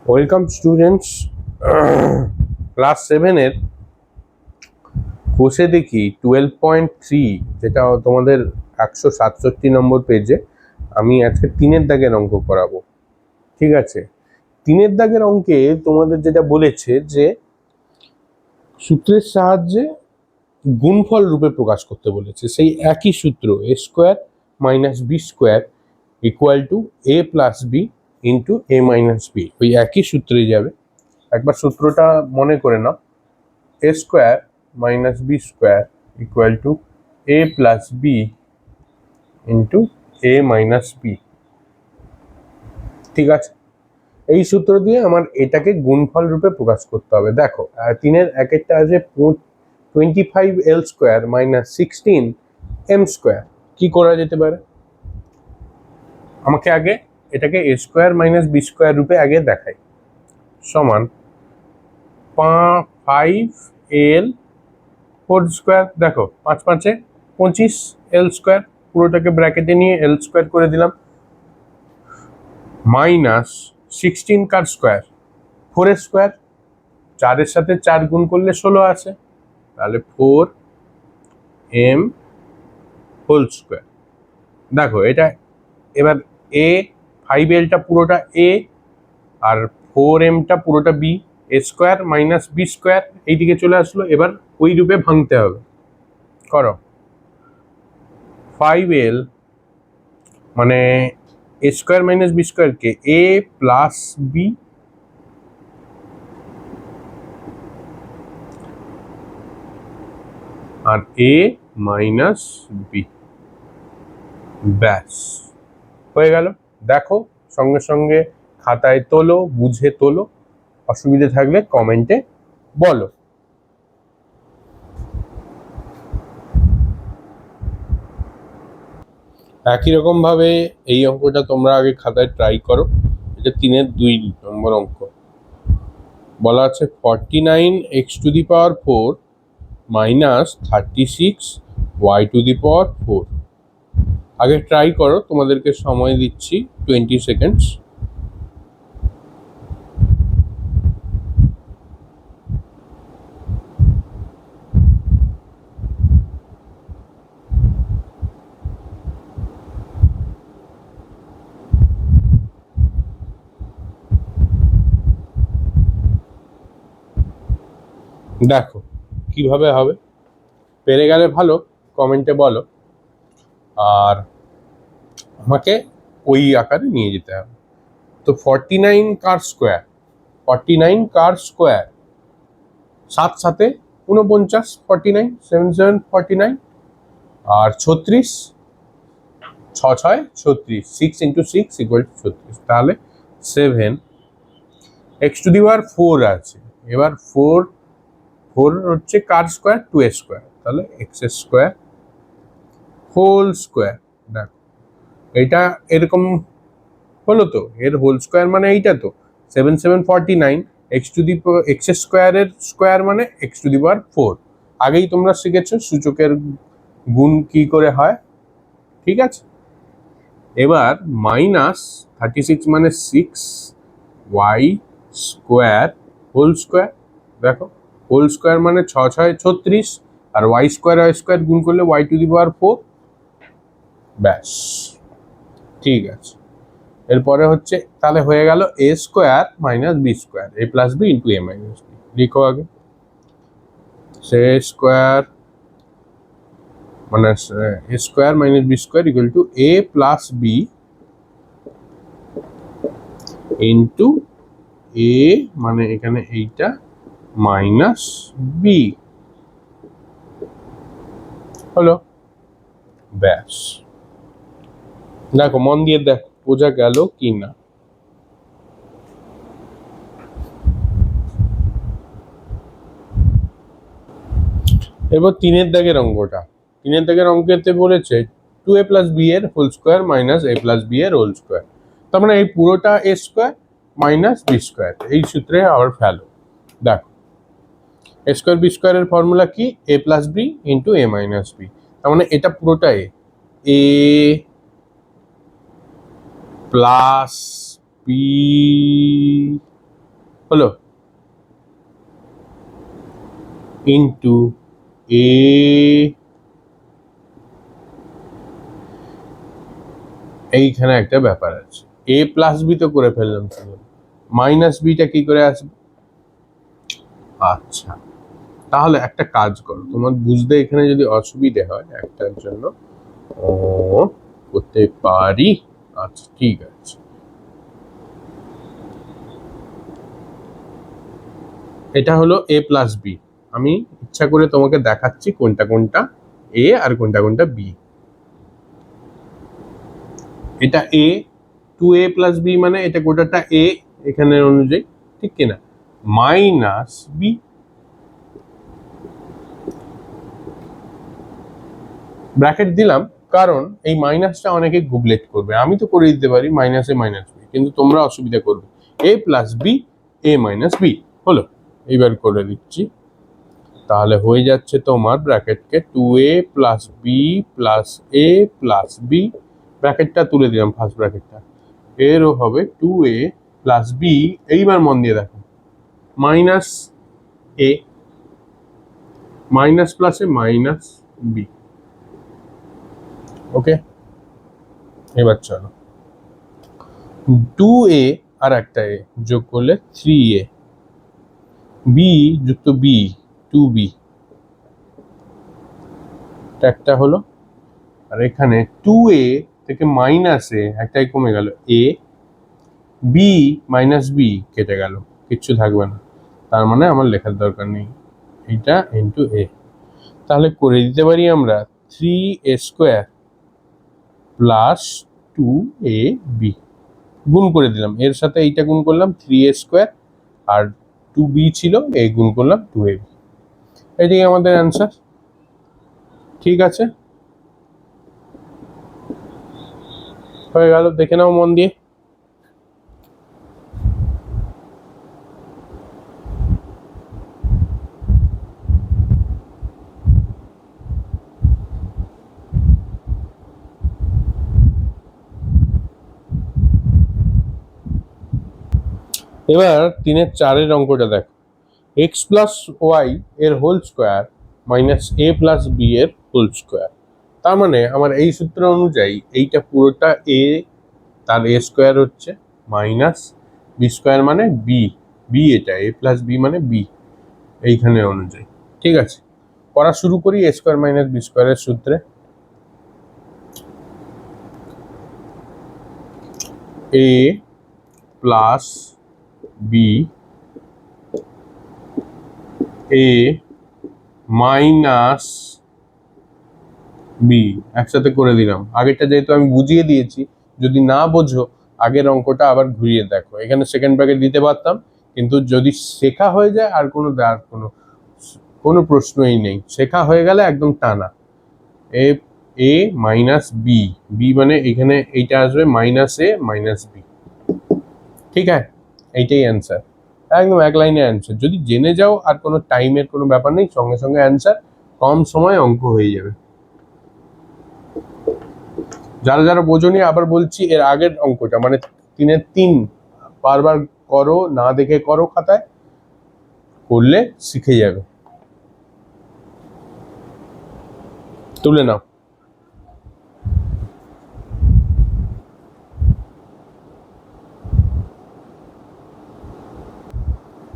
Welcome students. Class 7-এর কোষে দেখি 12.3, যেটা তোমাদের 167 নম্বর পেজে। আমি আজকে 3-এর দাগের অঙ্ক করাবো। ঠিক আছে, 3-এর দাগের অঙ্কে তোমাদের যেটা বলেছে যে সূত্রের সাহায্যে গুণফল রূপে প্রকাশ করতে বলেছে। সেই একই সূত্র, a square minus B square equal to a plus B into a minus B, ওই একই সূত্রেই যাবে। একবার সূত্রটা মনে করে নাও, a square minus B square equal to a plus B into a minus B. ঠিক আছে, এই সূত্র দিয়ে আমার এটাকে গুণফল রূপে প্রকাশ করতে হবে। দেখো, 3-এর একেরটা আছে 25l square minus 16m square. কি করা যেতে পারে? আমাকে আগে এটাকে a square minus B square রূপে আগে দেখাই। সমান 5l হোল স্কোয়ার। দেখো, 5 5 25 এল স্কোয়ার, পুরোটাকে ব্র্যাকেটে নিয়ে এল স্কোয়ার করে দিলাম, মাইনাস 16 কার স্কোয়ার, 4 এর স্কোয়ার, 4-এর সাথে 4 গুণ করলে 16 আছে, তাহলে 4m হোল স্কোয়ার। দেখো এটা এবার এ 5lটা পুরোটা এ আর 4mটা পুরোটা বি, এ স্কোয়ার মাইনাস বি স্কোয়ার এইদিকে চলে আসলো। এবার ওই রূপে ভাঙতে হবে। করো, 5l মানে এ স্কোয়ার মাইনাস বি স্কোয়ারকে এ প্লাস বি আর এ মাইনাস বি, ব্যাস হয়ে গেল। দেখো, সঙ্গে সঙ্গে খাতায় তোলো, বুঝে তোলো, অসুবিধে থাকলে কমেন্টে বলো। একই রকম ভাবে এই অঙ্কটা তোমরা আগে খাতায় ট্রাই করো। এটা 3-এর 2 নম্বর অঙ্ক। বলা আছে 49x⁴ মাইনাস 36y⁴। আগে ট্রাই করো, তোমাদেরকে সময় দিচ্ছি 20 সেকেন্ডস। দেখো কিভাবে হবে, পেরে গেলে ভালো, কমেন্টে বলো। আর আমাকে ওই আকারে নিয়ে যেতে হবে। তো 49 কার স্কোয়ার, 49 কার স্কোয়ার, 7 7 49, 49 7 7 49, আর 36 6 6 36, 6 ইন্টু 6 ইকুয়াল টু 36। তাহলে 7x⁴ আছে। এবার 4 হচ্ছে কার স্কোয়ার, 2 এর স্কোয়ার, তাহলে x² হোল স্কোয়ার। দেখো এটা এরকম হলো তো, এর হোল স্কোয়ার মানে এইটা তো 7 7 49, x স্কোয়ারের স্কোয়ার মানে x⁴। আগেই তোমরা শিখেছো সূচকের গুণ কি করে হয়। ঠিক আছে, এবার মাইনাস 36 মানে 6y² হোল স্কোয়ার। দেখো, হোল স্কোয়ার মানে 6 6 36, আর y² গুণ করলে y⁴। ব্যাস, ঠিক আছে। এরপরে হচ্ছে, তাহলে হয়ে গেল a square minus B square, a plus B into a minus B. লিখো আগে, সে স্কোয়ার মানে a square minus B square equal to a plus B into a, মানে এখানে এইটা মাইনাস বি হলো। ব্যাস, দেখো মন দিয়ে দেখো বোঝা গেল কি না। এবার 3-এর দাগের অঙ্কটা, 3-এর দাগের অঙ্কেতে বলেছে 2a প্লাস বি এর whole square minus a plus B এর হোল স্কোয়ার। তার মানে এই পুরোটা a square minus B square, এই সূত্রে আবার ফেলো। দেখো, a স্কোয়ার বি স্কোয়ারের ফর্মুলা কি, a plus B into a minus B. তার মানে এটা পুরোটা a প্লাস বি হলো ইন্টু এ, এইখানে একটা ব্যাপার আছে, এ প্লাস বি তো করে ফেললাম, মাইনাস বিটা কি করে আসবে? আচ্ছা, তাহলে একটা কাজ করো, তোমার বুঝতে এখানে যদি অসুবিধে হয় একটার জন্য করতে পারি। আচ্ছা ঠিক আছে, এটা হলো এ প্লাস বি। আমি ইচ্ছা করে তোমাকে দেখাচ্ছি কোনটা কোনটা এ আর কোনটা কোনটা বি। এটা এ, 2a প্লাস বি মানে এটা গোটাটা এ এখানের অনুযায়ী, ঠিক কিনা? মাইনাস বি, ব্র্যাকেট দিলাম কারণ এই মাইনাসটা অনেকে গুবলেট করবে, আমি তো করে দিতে পারি মাইনাস এ মাইনাস বি, কিন্তু তোমরা অসুবিধা করবে। এ প্লাস বি, এ মাইনাস বি হলো, এইবার করে দিচ্ছি। তাহলে হয়ে যাচ্ছে তোমার ব্র্যাকেটকে 2a প্লাস বি প্লাস এ প্লাস বি, ব্র্যাকেটটা তুলে দিলাম ফার্স্ট ব্র্যাকেটটা, এরও হবে 2a প্লাস বি, এইবার মন দিয়ে দেখো, মাইনাস এ, মাইনাস প্লাসে মাইনাস বি। ওকে, এবার চলো 2a আর একটা এ যোগ করলে 3a, বি যুক্ত বি 2b, একটা হলো। আর এখানে 2a থেকে মাইনাস এ একটাই কমে গেল, এ, বি মাইনাস বি কেটে গেল, কিচ্ছু থাকবে না, তার মানে আমার লেখার দরকার নেই, এইটা ইন্টু এ। তাহলে করে দিতে পারি আমরা 3a² প্লাস 2ab, গুণ করে দিলাম, এর সাথে এইটা গুণ করলাম 3a² আর 2b ছিল, এই গুণ করলাম 2ab, এটাই আমাদের অ্যান্সার। ঠিক আছে, হয়ে গেল, দেখে নাও মন দিয়ে। এবার 3-4 অঙ্কটা দেখো, এক্স প্লাস ওয়াই এর হোল স্কোয়ার মাইনাস এ প্লাস বি এর হোল স্কোয়ার। তার মানে আমার এই সূত্র অনুযায়ী এইটা পুরোটা এ, তার এ স্কোয়ার হচ্ছে মাইনাস বি স্কোয়ার মানে বি, বি এটা এ প্লাস বি মানে বি, এইখানে অনুযায়ী। ঠিক আছে, করা শুরু করি এ স্কোয়ার মাইনাস বি স্কোয়ারের সূত্রে। এ প্লাস বি, এ মাইনাস বি, একসাথে করে দিলাম। আগেরটা যেহেতু আমি বুঝিয়ে দিয়েছি, যদি না বোঝো আগের অঙ্কটা আবার ঘুরিয়ে দেখো, এখানে সেকেন্ড ব্র্যাকেট দিতে পারতাম, কিন্তু যদি শেখা হয়ে যায় আর কোনো কোনো কোনো প্রশ্নই নেই, শেখা হয়ে গেলে একদম টানা। এ, এ মাইনাস বি, বি মানে এখানে এইটা আসবে মাইনাস এ মাইনাস বি, ঠিক আছে, এইটাই অ্যান্সার, একদম এক লাইনে অ্যান্সার। যদি জেনে যাও আর কোনো টাইমের কোনো ব্যাপার নেই, সঙ্গে সঙ্গে অ্যান্সার, কম সময় অঙ্ক হয়ে যাবে। যারা যারা বোঝনি আবার বলছি, এর আগের অঙ্কটা মানে 3-3 বারবার করো, না দেখে করো, খাতায় করলে শিখে যাবে। তুলে নাও,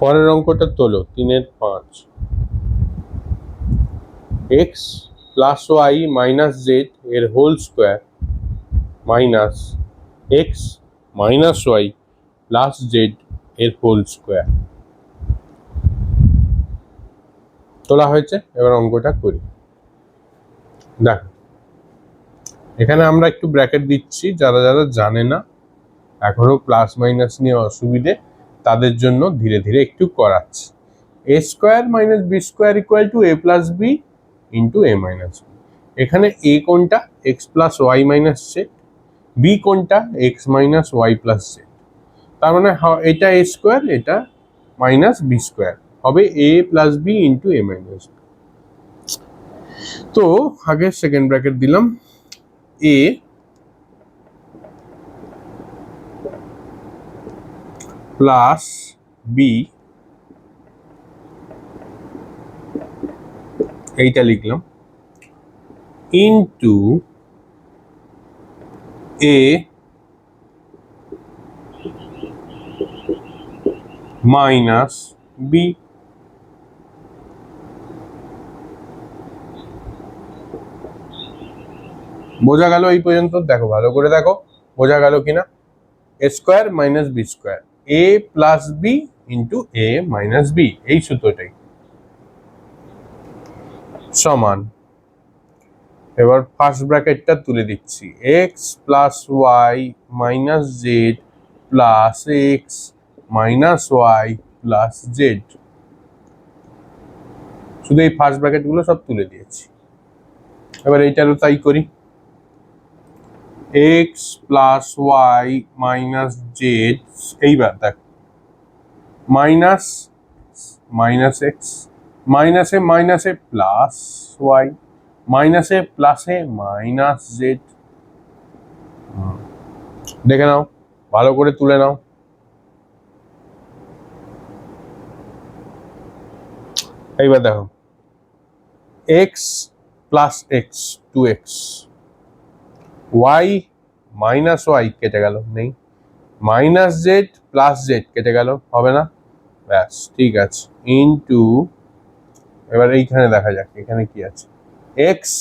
পরের অঙ্কটা তোলো 3-5, x plus y minus z এর whole square minus x minus y plus z এর হোল স্কোয়ার। তোলা হয়েছে, এবার অঙ্কটা করি। দেখো, এখানে আমরা একটু ব্র্যাকেট দিচ্ছি, যারা যারা জানে না, এখনো প্লাস মাইনাস নিয়ে অসুবিধে, তাদের জন্য ধীরে ধীরে একটু করাচ্ছি। A square minus B square equal to A plus B into A minus B. এখানে এ কোনটা, x plus y minus z, B কোনটা, x minus y plus z, তার মানে এটা এ স্কোয়ার, এটা মাইনাস বি স্কোয়ার, হবে A plus B into A minus B. তো আগে সেকেন্ড ব্র্যাকেট দিলাম, এ প্লাস বি, এইটা লিখলাম, ইনটু এ মাইনাস বি। বোঝা গেল এই পর্যন্ত? দেখো ভালো করে দেখো বোঝা গেল কিনা। A square minus B square, A plus B into A minus B, এই সূত্রটাই সমান। এবার ফার্স্ট ব্র্যাকেটটা তুলে দিচ্ছি, x plus y minus z plus x minus y plus z. শুধু এই ফার্স্ট ব্র্যাকেটগুলো সব তুলে দিয়েছি। এবার এইটারও তাই করি, x plus y minus z, এইবার দেখ মাইনাস মাইনাস এক্স, মাইনাসে মাইনাসে প্লাস ওয়াই, মাইনাসে প্লাসে মাইনাস জেড। দেখে নাও ভালো করে তুলে নাও। এইবার দেখো x plus x, two x, y minus y কেটে গেল, নেই, মাইনাস জেড প্লাস জেড কেটে গেল, হবে না, ব্যাস ঠিক আছে, ইনটু, এবার এইখানে দেখা যাক এখানে কি আছে, এক্স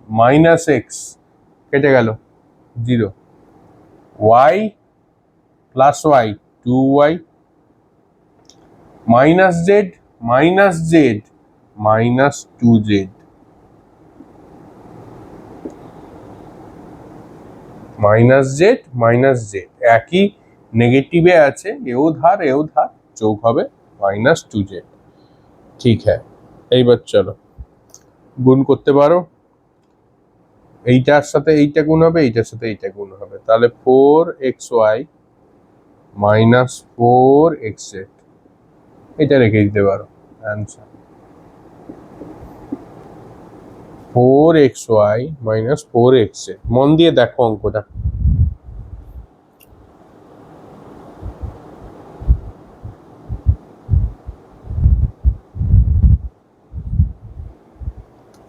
মাইনাস এক্স কেটে গেল, zero, y plus y, two y, minus z minus two z, minus z একই নেগেটিভে আছে, এও ধার যোগ হবে মাইনাস টু জেড। ঠিক হ্যাঁ, এইবার চলো গুণ করতে পারো, এইটার সাথে এইটা গুণ হবে, এইটার সাথে এইটা গুণ হবে, তাহলে four x y minus four x z, এটা রেখে দিতে পারো answer, four x y minus four x z. মন দিয়ে দেখো অঙ্কটা,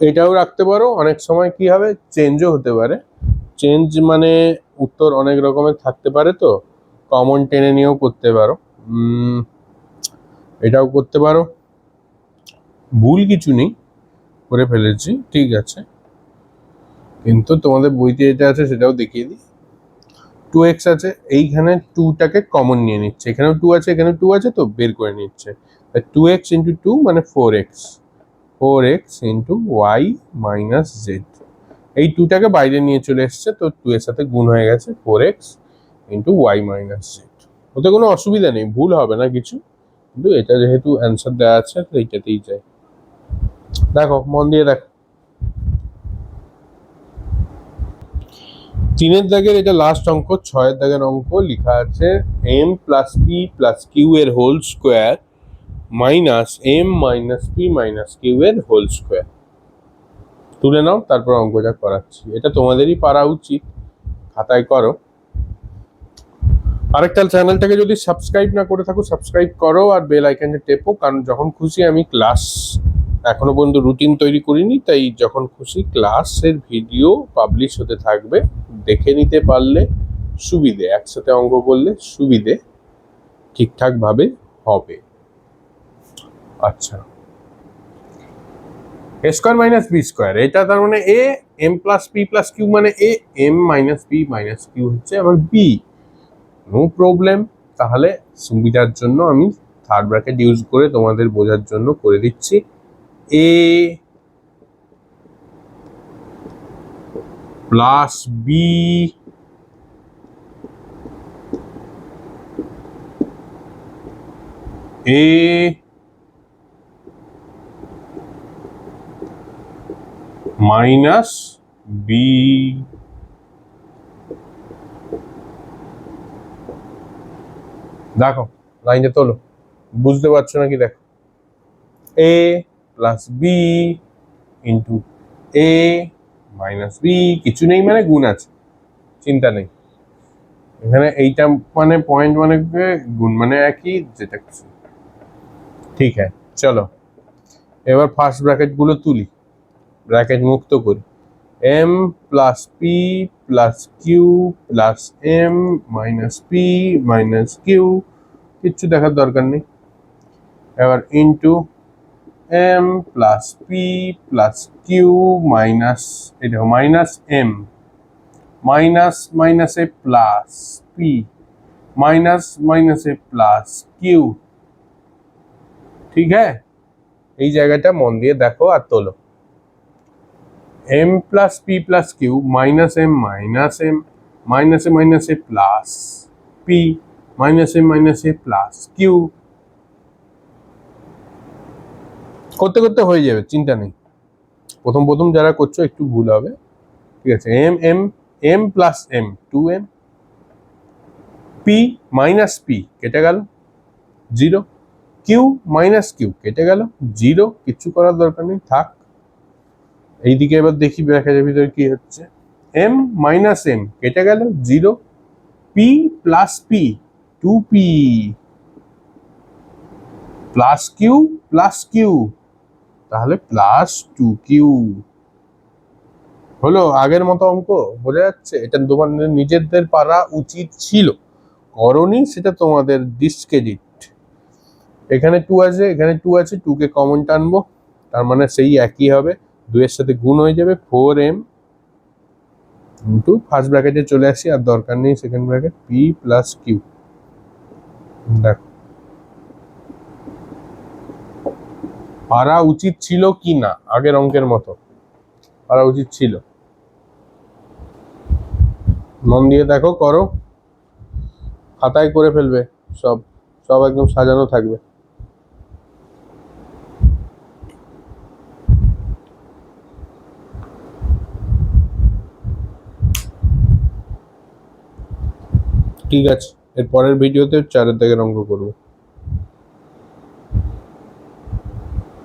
এটাও রাখতে পারো, অনেক সময় কি হবে চেঞ্জও হতে পারে, চেঞ্জ মানে উত্তর অনেক রকমের থাকতে পারে, তো কমন টেনে নিয়েও করতে পারো, এটাও করতে পারো, ভুল কিছু নেই, করে ফেলেছি ঠিক আছে, কিন্তু তোমাদের বইতে যেটা আছে সেটাও দেখিয়ে দিই, টু এক্স আছে, এইখানে টুটাকে কমন নিয়ে নিচ্ছে, এখানেও টু আছে এখানে টু আছে, তো বের করে নিচ্ছে, টু এক্স ইন্টু টু মানে four x into y minus z, এই টুটাকে বাইরে নিয়ে চলে এসছে, তো টু এর সাথে গুণ হয়ে গেছে, four x into y minus z. ওতে কোনো অসুবিধা নেই, ভুল হবে না কিছু, কিন্তু এটা যেহেতু অ্যান্সার দেওয়া আছে তো এইটাতেই যায়। দেখো মন দিয়ে দেখো, তিনের দাগের এটা লাস্ট অঙ্ক, ছয়ের দাগের অঙ্ক লেখা আছে M plus P plus Q এর whole square minus M minus P minus Q এর হোল স্কোয়ার। তুলে নাও, তারপর অঙ্কটা করাচ্ছি, এটা তোমাদেরই পারা উচিত, খাতায় করো। আরেকটা চ্যানেলটাকে যদি সাবস্ক্রাইব না করে থাকো সাবস্ক্রাইব করো, আর বেল আইকনটা টেপো, কারণ যখন খুশি আমি ক্লাস, এখনো পর্যন্ত রুটিন তৈরি করিনি, তাই যখন খুশি ক্লাসের ভিডিও পাবলিশ হতে থাকবে, দেখে নিতে পারলে সুবিধে, একসাথে অঙ্ক করলে সুবিধে ঠিকঠাক ভাবে হবে। আচ্ছা, A square minus B square, এটা তার মানে A, M plus P plus Q মানে A, M minus P minus Q হচ্ছে আমার বি, নো প্রবলেম। তাহলে সুবিধার জন্য আমি থার্ড ব্র্যাকেট ইউজ করে তোমাদের বোঝার জন্য করে দিচ্ছি, এ plus B A minus B, দেখো লাইনটা তোলো, বুঝতে পারছো নাকি? দেখো এ plus B into A minus B, কিছু নেই মানে গুণ আছে, চিন্তা নেই, এখানে এইটা মানে পয়েন্ট মানে গুণ মানে একই, যেটা কিছু ঠিক আছে। চলো এবার ফার্স্ট ব্র্যাকেট গুলো তুলি, ব্র্যাকেট মুক্ত করি। M plus P plus q plus m minus P minus q, কিচ্ছু দেখার দরকার নেই। এবার into m plus P plus q minus, এটা মাইনাস এম মাইনাস মাইনাসে প্লাস পি মাইনাস মাইনাসে প্লাস কিউ। ঠিক হ্যাঁ, এই জায়গাটা মন দিয়ে দেখো আর তোলো। M plus P plus q minus m মাইনাসে মাইনাসে প্লাস পি মাইনাসে প্লাস কিউ। করতে করতে হয়ে যাবে, চিন্তা নেই। প্রথম প্রথম যারা করছো একটু ভুল হবে, ঠিক আছে। M m m plus m 2m, p minus p কেটে গেল 0, কিউ মাইনাস কিউ কেটে গেল 0, কিচ্ছু করার দরকার নেই, থাক। এইদিকে এবার দেখি ব্র্যাকেটের ভিতরে কি হচ্ছে। এম মাইনাস এম কেটে গেল 0, p plus p 2p plus q, তাহলে প্লাস 2q হলো। আগের মতো অঙ্ক বোঝা যাচ্ছে? এটা তোমাদের নিজেদের পারা উচিত ছিল, করনি, সেটা তোমাদের ডিসক্রেডিট। এখানে 2 আছে, এখানে 2 আছে, 2 কে কমন টানবো, তার মানে সেই একই হবে, 2 এর সাথে গুণ হয়ে যাবে 4m ইন্টু ফার্স্ট ব্র্যাকেটে চলে আসি, আর দরকার নেই second bracket, p plus q. দেখো পারা উচিত ছিল কি না, আগের অঙ্কের মতো পারা উচিত ছিল। মন দিয়ে দেখো, করো, খাতায় করে ফেলবে, সব সব একদম সাজানো থাকবে। ঠিক আছে, এর পরের ভিডিওতে 4 এর দাগের অঙ্ক করবো।